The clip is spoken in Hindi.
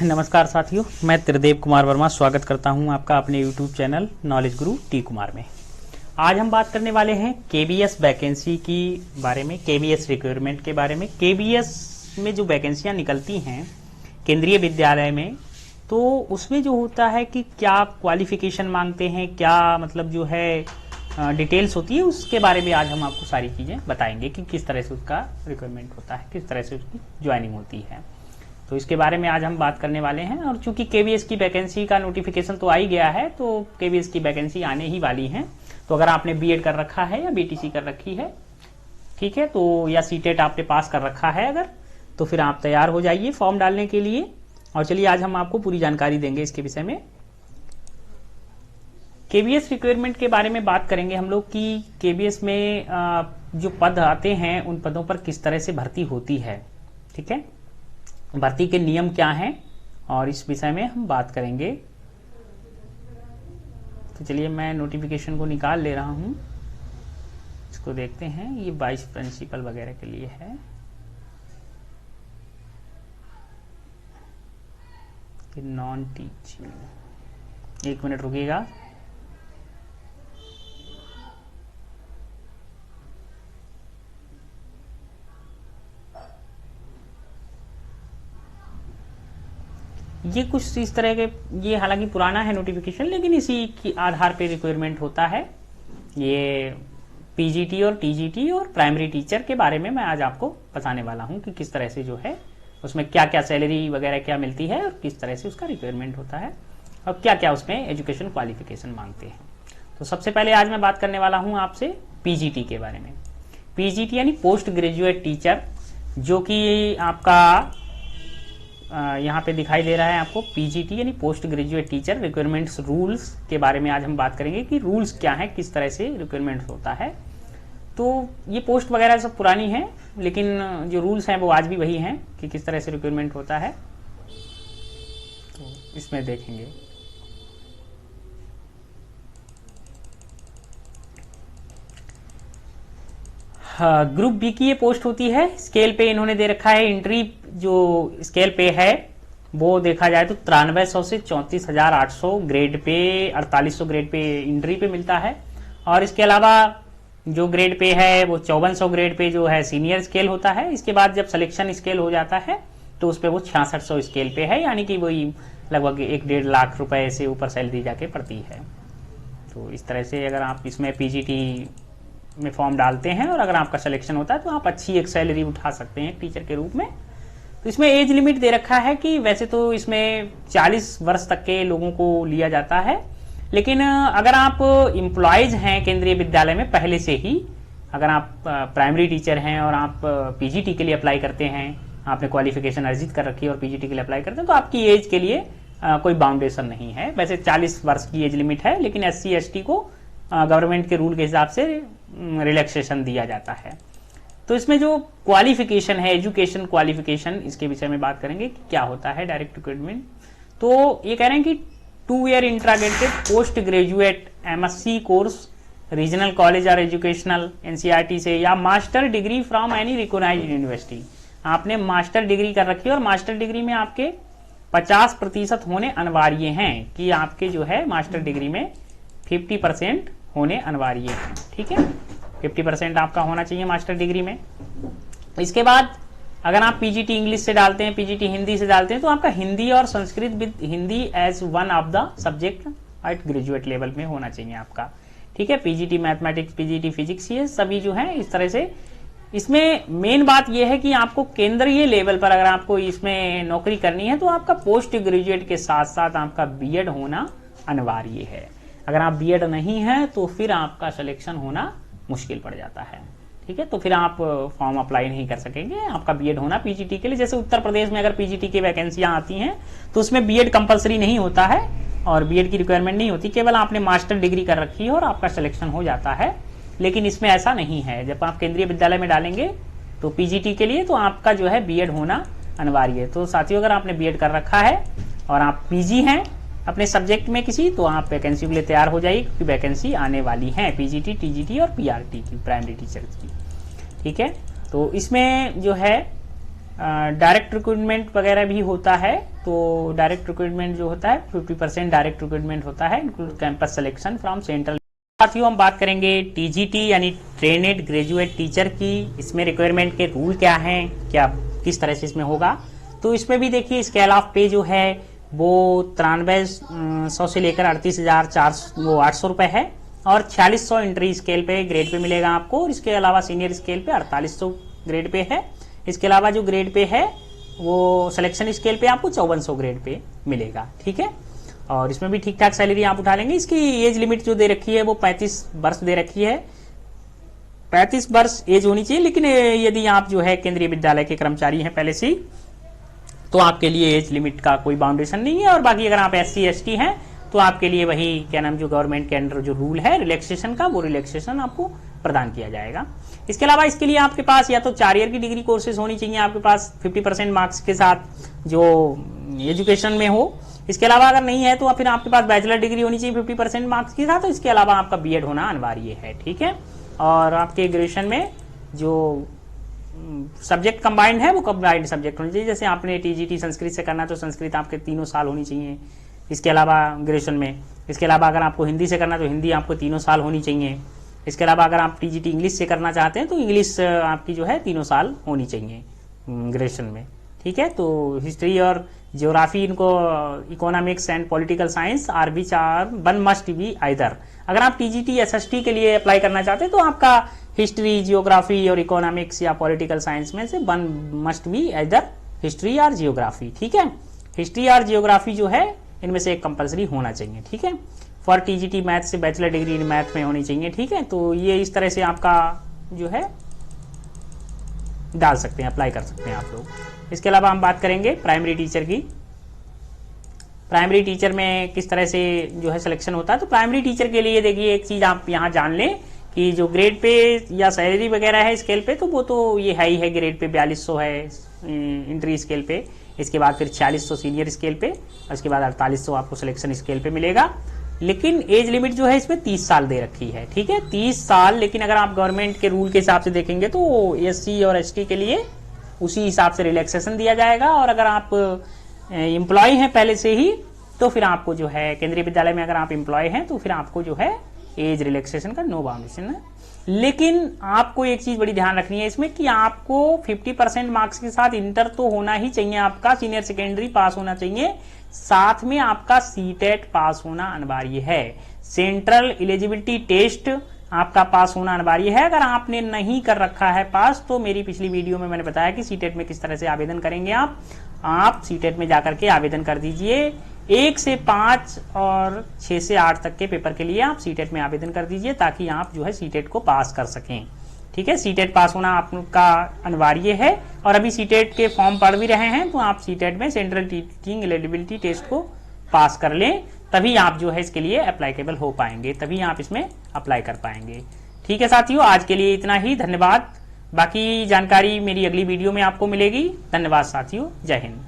नमस्कार साथियों, मैं त्रिदेव कुमार वर्मा स्वागत करता हूं आपका अपने YouTube चैनल नॉलेज गुरु टी कुमार में। आज हम बात करने वाले हैं केबीएस वैकेंसी की बारे में, केबीएस रिक्वायरमेंट के बारे में। केबीएस में जो वैकेंसियां निकलती हैं केंद्रीय विद्यालय में, तो उसमें जो होता है कि क्या क्वालिफिकेशन मांगते हैं, क्या मतलब जो है डिटेल्स होती है, उसके बारे में आज हम आपको सारी चीज़ें बताएंगे कि किस तरह से उसका रिक्वायरमेंट होता है, किस तरह से उसकी ज्वाइनिंग होती है। तो इसके बारे में आज हम बात करने वाले हैं। और चूंकि केबीएस की वैकेंसी का नोटिफिकेशन तो आ ही गया है, तो केबीएस की वैकेंसी आने ही वाली है। तो अगर आपने बीएड कर रखा है या बीटीसी कर रखी है, ठीक है, तो या सीटेट आपने पास कर रखा है अगर, तो फिर आप तैयार हो जाइए फॉर्म डालने के लिए। और चलिए आज हम आपको पूरी जानकारी देंगे इसके विषय में। केबीएस रिक्वायरमेंट के बारे में बात करेंगे हम लोग कि केबीएस में जो पद आते हैं उन पदों पर किस तरह से भर्ती होती है, ठीक है, भर्ती के नियम क्या हैं, और इस विषय में हम बात करेंगे। तो चलिए मैं नोटिफिकेशन को निकाल ले रहा हूं, इसको देखते हैं। ये वाइस प्रिंसिपल वगैरह के लिए है। नॉन टीचिंग, एक मिनट रुकिएगा। ये कुछ इस तरह के, ये हालांकि पुराना है नोटिफिकेशन, लेकिन इसी की आधार पे रिक्वायरमेंट होता है। ये पीजीटी और टीजीटी और प्राइमरी टीचर के बारे में मैं आज आपको बताने वाला हूं कि किस तरह से जो है उसमें क्या क्या सैलरी वगैरह क्या मिलती है और किस तरह से उसका रिक्वायरमेंट होता है और क्या क्या उसमें एजुकेशन क्वालिफिकेशन मांगते हैं। तो सबसे पहले आज मैं बात करने वाला हूँ आपसे पीजीटी के बारे में। पीजीटी यानी पोस्ट ग्रेजुएट टीचर, जो कि आपका यहाँ पे दिखाई दे रहा है आपको पीजीटी यानी post graduate teacher. Requirements rules के बारे में आज हम बात करेंगे कि रूल्स क्या है, किस तरह से रिक्वायरमेंट्स होता है। तो ये पोस्ट वगैरह सब पुरानी है, लेकिन जो रूल्स हैं वो आज भी वही हैं कि किस तरह से रिक्वायरमेंट होता है। तो इसमें देखेंगे। ग्रुप बी की ये पोस्ट होती है। स्केल पे इन्होंने दे रखा है, एंट्री जो स्केल पे है वो देखा जाए तो 9300 से 34,800 grade pay, 4800 grade pay entry पे मिलता है। और इसके अलावा जो ग्रेड पे है वो 5400 ग्रेड पे जो है सीनियर स्केल होता है। इसके बाद जब सिलेक्शन स्केल हो जाता है तो उस पर वो 6600 स्केल पे है, यानी कि वही लगभग 1-1.5 लाख रुपए से ऊपर सैलरी जाके पड़ती है। तो इस तरह से अगर आप इसमें पीजीटी में फॉर्म डालते हैं और अगर आपका सिलेक्शन होता है तो आप अच्छी एक सैलरी उठा सकते हैं टीचर के रूप में। तो इसमें एज लिमिट दे रखा है कि वैसे तो इसमें 40 वर्ष तक के लोगों को लिया जाता है, लेकिन अगर आप एम्प्लॉयज हैं केंद्रीय विद्यालय में पहले से ही, अगर आप प्राइमरी टीचर हैं और आप पीजीटी के लिए अप्लाई करते हैं, आपने क्वालिफिकेशन अर्जित कर रखी है और पीजीटी के लिए अप्लाई करते हैं, तो आपकी एज के लिए कोई बाउंडेशन नहीं है। वैसे 40 वर्ष की एज लिमिट है, लेकिन SC ST को गवर्नमेंट के रूल के हिसाब से रिलैक्सेशन दिया जाता है। तो इसमें जो क्वालिफिकेशन है, एजुकेशन क्वालिफिकेशन, इसके विषय में बात करेंगे कि क्या होता है डायरेक्ट रिक्रूटमेंट। तो ये कह रहे हैं कि 2 year integrated post graduate MSc course regional college और एजुकेशनल NCERT से, या master degree from any recognised university. आपने मास्टर डिग्री कर रखी है और मास्टर डिग्री में आपके 50% होने अनिवार्य हैं, कि आपके जो है मास्टर डिग्री में 50% होने अनिवार्य है, ठीक है, 50% आपका होना चाहिए मास्टर डिग्री में। इसके बाद अगर आप पीजीटी इंग्लिश से डालते हैं, पीजीटी हिंदी से डालते हैं, तो आपका हिंदी और Sanskrit with Hindi as one of the subject at graduate level में होना चाहिए आपका, ठीक है। पीजीटी मैथमेटिक्स, पीजीटी फिजिक्स, ये सभी जो है इस तरह से। इसमें मेन बात यह है कि आपको केंद्रीय लेवल पर अगर आपको इसमें नौकरी करनी है तो आपका पोस्ट ग्रेजुएट के साथ साथ आपका बीएड होना अनिवार्य है। अगर आप बीएड नहीं है तो फिर आपका सिलेक्शन होना मुश्किल पड़ जाता है, ठीक है। तो फिर आप फॉर्म अप्लाई नहीं कर सकेंगे, आपका बीएड होना पीजीटी के लिए। जैसे उत्तर प्रदेश में अगर पीजीटी की वैकेंसियां आती हैं तो उसमें बीएड कंपलसरी नहीं होता है और बीएड की रिक्वायरमेंट नहीं होती, केवल आपने मास्टर डिग्री कर रखी है और आपका सिलेक्शन हो जाता है। लेकिन इसमें ऐसा नहीं है। जब आप केंद्रीय विद्यालय में डालेंगे तो पीजीटी के लिए तो आपका जो है बीएड होना अनिवार्य है। तो साथियों, अगर आपने बीएड कर रखा है और आप पीजी हैं अपने सब्जेक्ट में किसी, तो आप वैकेंसी के लिए तैयार हो जाइए, क्योंकि वैकेंसी आने वाली है पीजीटी, टीजीटी और पीआरटी की, प्राइमरी टीचर्स की, ठीक है। तो इसमें जो है डायरेक्ट रिक्रूटमेंट वगैरह भी होता है। तो डायरेक्ट रिक्रूटमेंट जो होता है 50% डायरेक्ट रिक्रूटमेंट होता है, include campus selection from central. साथियों हम बात करेंगे टीजीटी यानी ट्रेनेड ग्रेजुएट टीचर की। इसमें रिक्वायरमेंट के रूल क्या हैं, क्या किस तरह से इसमें होगा। तो इसमें भी देखिए स्केल ऑफ पे जो है वो 9300 से लेकर 38,800 रुपए है, और 4600 एंट्री स्केल पे ग्रेड पे मिलेगा आपको, और इसके अलावा सीनियर स्केल पे 4800 ग्रेड पे है। इसके अलावा जो ग्रेड पे है वो सिलेक्शन स्केल पे आपको 5400 ग्रेड पे मिलेगा, ठीक है। और इसमें भी ठीक ठाक सैलरी आप उठा लेंगे। इसकी एज लिमिट जो दे रखी है वो 35 वर्ष दे रखी है, 35 वर्ष एज होनी चाहिए। लेकिन यदि आप जो है केंद्रीय विद्यालय के कर्मचारी हैं पहले से, तो आपके लिए एज लिमिट का कोई बाउंडेशन नहीं है। और बाकी अगर आप SC ST हैं तो आपके लिए वही क्या नाम जो गवर्नमेंट के अंडर जो रूल है रिलैक्सेशन का, वो रिलैक्सेशन आपको प्रदान किया जाएगा। इसके अलावा इसके लिए आपके पास या तो 4 ईयर की डिग्री कोर्सेज होनी चाहिए आपके पास 50% मार्क्स के साथ जो एजुकेशन में हो। इसके अलावा अगर नहीं है तो फिर आपके पास बैचलर डिग्री होनी चाहिए 50% मार्क्स के साथ। तो इसके अलावा आपका BEd होना अनिवार्य है, ठीक है। और आपके ग्रेजुएशन में जो सब्जेक्ट कंबाइंड है वो कंबाइंड सब्जेक्ट होनी चाहिए। जैसे आपने TGT संस्कृत से करना है तो संस्कृत आपके 3 साल होनी चाहिए इसके अलावा ग्रेजुएशन में। इसके अलावा अगर आपको हिंदी से करना है तो हिंदी आपको 3 साल होनी चाहिए। इसके अलावा अगर आप TGT इंग्लिश से करना चाहते हैं तो इंग्लिश आपकी जो है 3 साल होनी चाहिए ग्रेजुएशन में, ठीक है। तो हिस्ट्री और ज्योग्राफी, इनको economics and political science are which are one must be either. अगर आप TGT SST के लिए अप्लाई करना चाहते हैं तो आपका हिस्ट्री, जियोग्राफी और इकोनॉमिक्स या पॉलिटिकल साइंस में से one must be either history और जियोग्राफी, ठीक है। हिस्ट्री और जियोग्राफी जो है इनमें से एक कंपलसरी होना चाहिए, ठीक है। फॉर TGT मैथ से बैचलर डिग्री इन मैथ में होनी चाहिए, ठीक है। तो ये इस तरह से आपका जो है डाल सकते हैं, अप्लाई कर सकते हैं आप लोग। इसके अलावा हम बात करेंगे प्राइमरी टीचर की। प्राइमरी टीचर में किस तरह से जो है सिलेक्शन होता है। तो प्राइमरी टीचर के लिए देखिए एक चीज आप यहाँ जान लें कि जो ग्रेड पे या सैलरी वगैरह है स्केल पे, तो वो तो ये है ही है। ग्रेड पे 4200 है इंट्री स्केल पे, इसके बाद फिर 4600 सीनियर स्केल पे, और इसके बाद 4800 आपको सिलेक्शन स्केल पे मिलेगा। लेकिन एज लिमिट जो है इसमें 30 साल दे रखी है, ठीक है, 30 साल। लेकिन अगर आप गवर्नमेंट के रूल के हिसाब से देखेंगे तो SC और ST के लिए उसी हिसाब से रिलैक्सेशन दिया जाएगा। और अगर आप एम्प्लॉय हैं पहले से ही तो फिर आपको जो है केंद्रीय विद्यालय में अगर आप एम्प्लॉय हैं तो फिर आपको जो है एज रिलैक्सेशन का नो बाउंडेशन है। लेकिन आपको एक चीज बड़ी ध्यान रखनी है इसमें कि आपको 50% मार्क्स के साथ इंटर तो होना ही चाहिए, आपका सीनियर सेकेंडरी पास होना चाहिए, साथ में आपका CTET पास होना अनिवार्य है। सेंट्रल एलिजिबिलिटी टेस्ट आपका पास होना अनिवार्य है। अगर आपने नहीं कर रखा है पास तो मेरी पिछली वीडियो में मैंने बताया कि CTET में किस तरह से आवेदन करेंगे। आप CTET में जाकर के आवेदन कर दीजिए। 1 से 5 और 6 से 8 तक के पेपर के लिए आप CTET में आवेदन कर दीजिए ताकि आप जो है CTET को पास कर सकें, ठीक है। CTET पास होना आपका अनिवार्य है। और अभी CTET के फॉर्म पढ़ भी रहे हैं तो आप CTET में सेंट्रल टीचिंग एलिजिबिलिटी टेस्ट को पास कर लें, तभी आप जो है इसके लिए अप्लाइकेबल हो पाएंगे, तभी आप इसमें अप्लाई कर पाएंगे, ठीक है साथियों। आज के लिए इतना ही, धन्यवाद। बाकी जानकारी मेरी अगली वीडियो में आपको मिलेगी। धन्यवाद साथियों, जय हिंद।